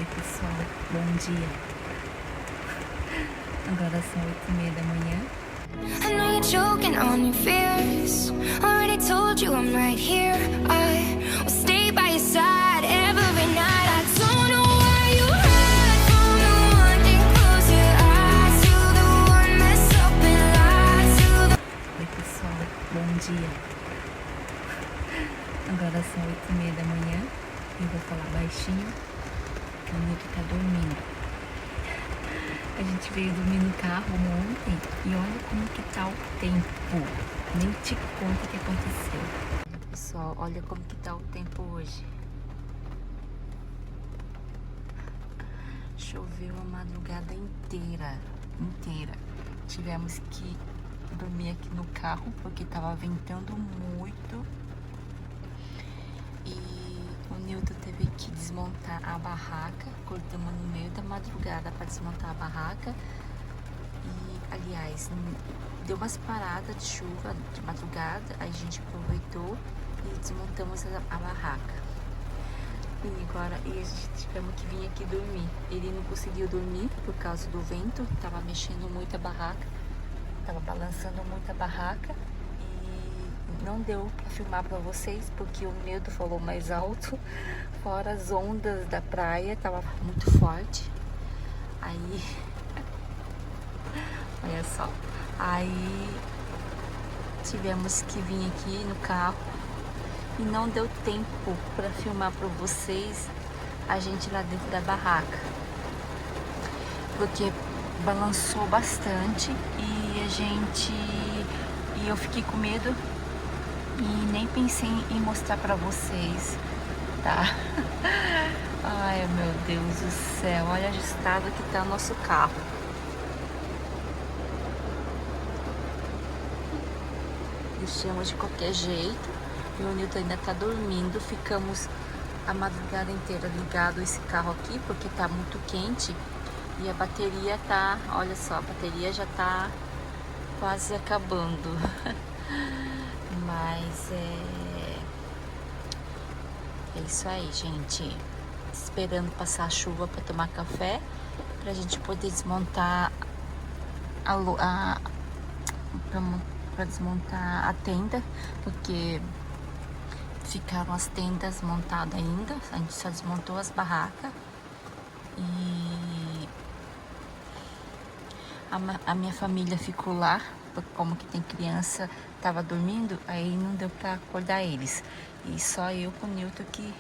Oi pessoal, bom dia. Agora são 8h30 da manhã. I know you're choking on your fears. Already told you I'm right here. I will stay by your side every night. I don't know why you hide from the one thing. Close your eyes to the one that's up and lies to the... Oi pessoal, bom dia. Agora são 8h30 da manhã. Eu vou falar baixinho, porque o Nilton tá dormindo. A gente veio dormir no carro ontem e olha como que tá o tempo. Nem te conto o que aconteceu. Pessoal, olha como que tá o tempo hoje. Choveu a madrugada inteira. Tivemos que dormir aqui no carro porque tava ventando muito. E o Nilton teve que desmontar a barraca. Cortamos no meio da madrugada para desmontar a barraca. E, aliás, deu umas paradas de chuva de madrugada. Aí a gente aproveitou e desmontamos a barraca. E agora a gente tivemos que vir aqui dormir. Ele não conseguiu dormir por causa do vento. Tava mexendo muito a barraca. Tava balançando muito a barraca. Não deu pra filmar pra vocês porque o medo falou mais alto. Fora as ondas da praia, tava muito forte. Aí, olha só. Aí tivemos que vir aqui no carro e não deu tempo pra filmar pra vocês a gente lá dentro da barraca, porque balançou bastante e eu fiquei com medo. E nem pensei em mostrar pra vocês, tá? Ai, meu Deus do céu. Olha o estado que tá o nosso carro. Deixamos de qualquer jeito. E o Nilton ainda tá dormindo. Ficamos a madrugada inteira ligado esse carro aqui, porque tá muito quente. E a bateria tá... Olha só, a bateria já tá quase acabando. Mas é isso aí, gente. Esperando passar a chuva para tomar café, pra gente poder desmontar para desmontar a tenda, porque ficaram as tendas montadas ainda. A gente só desmontou as barracas e a minha família ficou lá. Como que tem criança, tava dormindo, aí não deu pra acordar eles. E só eu com o Nilton que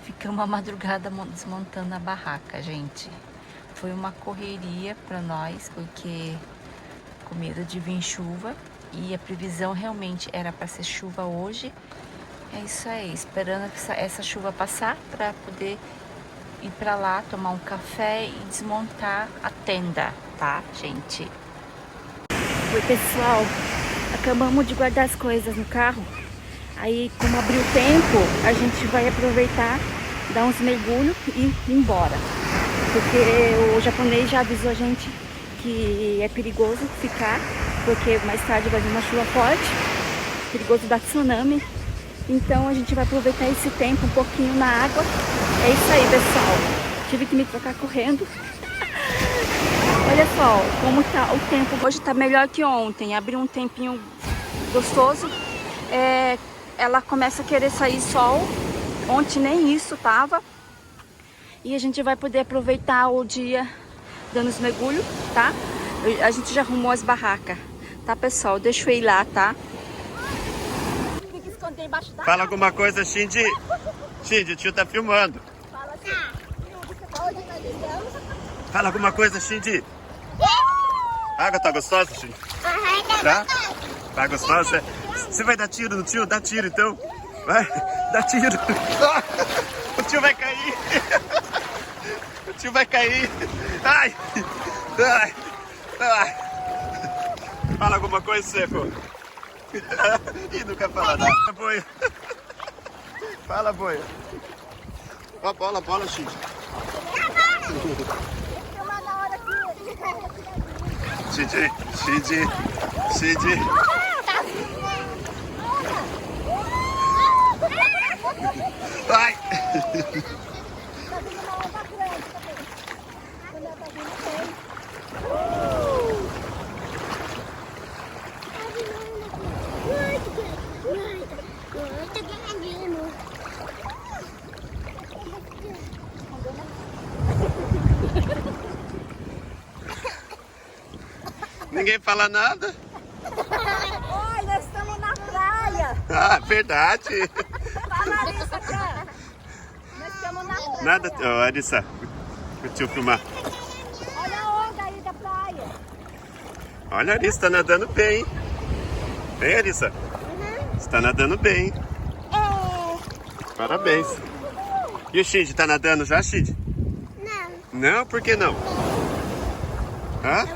ficamos a madrugada desmontando a barraca, gente. Foi uma correria pra nós, porque com medo de vir chuva. E a previsão realmente era pra ser chuva hoje. É isso aí, esperando essa chuva passar pra poder ir pra lá, tomar um café e desmontar a tenda, tá, gente? Oi pessoal, acabamos de guardar as coisas no carro. Aí como abriu o tempo, a gente vai aproveitar, dar uns mergulhos e ir embora. Porque o japonês já avisou a gente que é perigoso ficar, porque mais tarde vai vir uma chuva forte, perigoso dar tsunami. Então a gente vai aproveitar esse tempo um pouquinho na água. É isso aí pessoal, tive que me trocar correndo. Olha só como tá o tempo. Hoje tá melhor que ontem. Abriu um tempinho gostoso. Ela começa a querer sair sol. Ontem nem isso tava. E a gente vai poder aproveitar o dia dando os mergulhos, tá? A gente já arrumou as barracas. Tá, pessoal? Deixa eu ir lá, tá? Tem que esconder embaixo da... Fala alguma coisa, Shinji. Shinji, o tio tá filmando. Fala assim. Fala alguma coisa, Shinji. A água tá gostosa, Shinji? Tá? Tá gostosa? Você vai dar tiro no tio? Dá tiro, então. Vai, dá tiro. O tio vai cair. O tio vai cair. Ai. Ai. Ai. Fala alguma coisa, Seco. Ih, nunca fala nada. Boia. Fala, boia. Ó, bola, Shinji. Shinji. Ai! Ninguém fala nada. Oi, nós estamos na praia. Ah, verdade. Fala, Larissa, cá. Nós estamos na praia. Nada, ô, Larissa. Deixa eu filmar. Olha a onda aí da praia. Olha, a Larissa tá nadando bem, hein? Vem, Larissa. Você tá nadando bem, hein? Parabéns. E o Shinji, tá nadando já, Shinji? Não, Não? Por que não? Hã?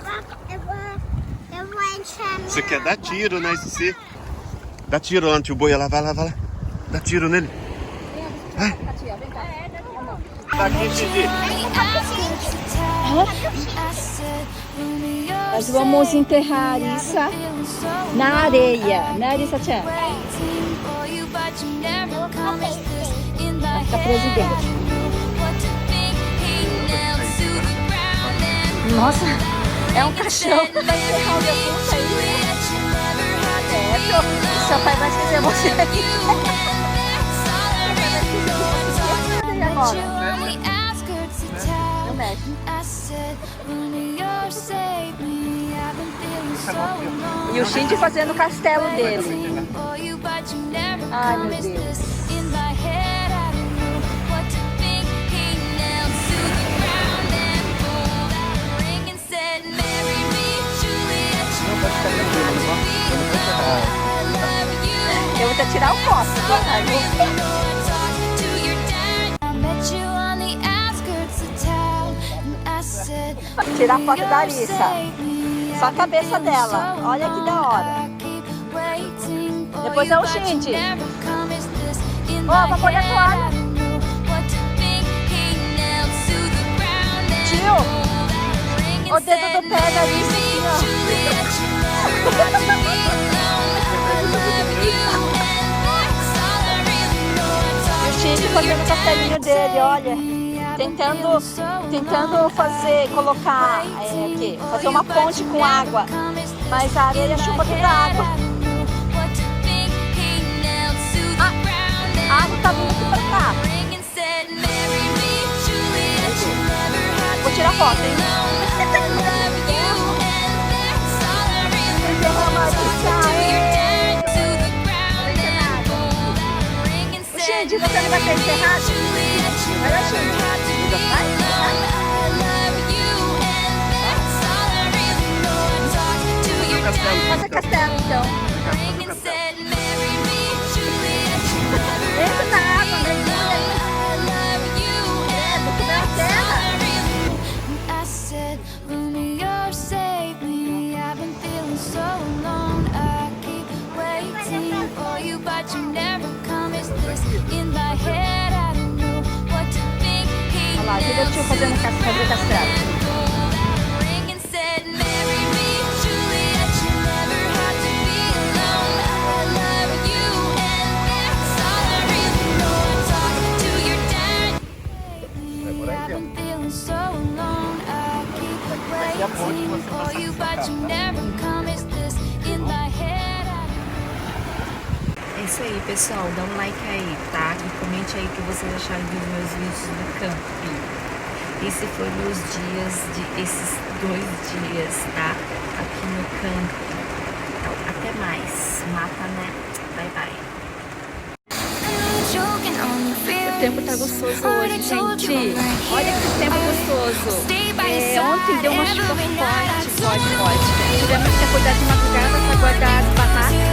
eu vou entrar Você quer dar tiro, né? Isso sim. Dá tiro lá no tio Boi, lá, vai lá, vai lá. Dá tiro nele. Vai. Tá aqui, Shinji. Nós vamos enterrar a Arissa na areia, né, Arissa-chan? Vai ficar presidente. Nossa, é um caixão que vai enterrar o defunto aí. É, seu pai vai esquecer você aqui. E agora? No médico. E o Shinji fazendo o castelo dele. Ai, meu Deus. Eu vou até tirar o foto. Tirar a foto da Arissa. Só a cabeça dela. Olha que da hora. Depois é o Shinji. Ó, pra pôr a toalha. Tio, o dedo do pé da Arissa aqui, ó. E o Shinji fazendo o castelinho dele, olha. Tentando fazer uma ponte com água. Mas a areia chupa toda a água. A água tá vindo aqui pra cá. Vou tirar foto, hein? O Shinji, você não vai ser enterrado? Olha, Shinji. Faz a castelo, então. Entra na água, mergulha aí. É, vou comer a terra. Olha lá, aqui o tio fazendo castelo. É isso aí, pessoal. Dá um like aí, tá? E comente aí o que vocês acharam dos meus vídeos do camping. Esse foi esses 2 dias, tá? Aqui no camping. Então, até mais. Mata, né? Bye, bye. O tempo tá gostoso hoje, gente. Olha que tempo gostoso. Ontem deu uma chuva forte. Tivemos que acordar de madrugada pra guardar as barracas.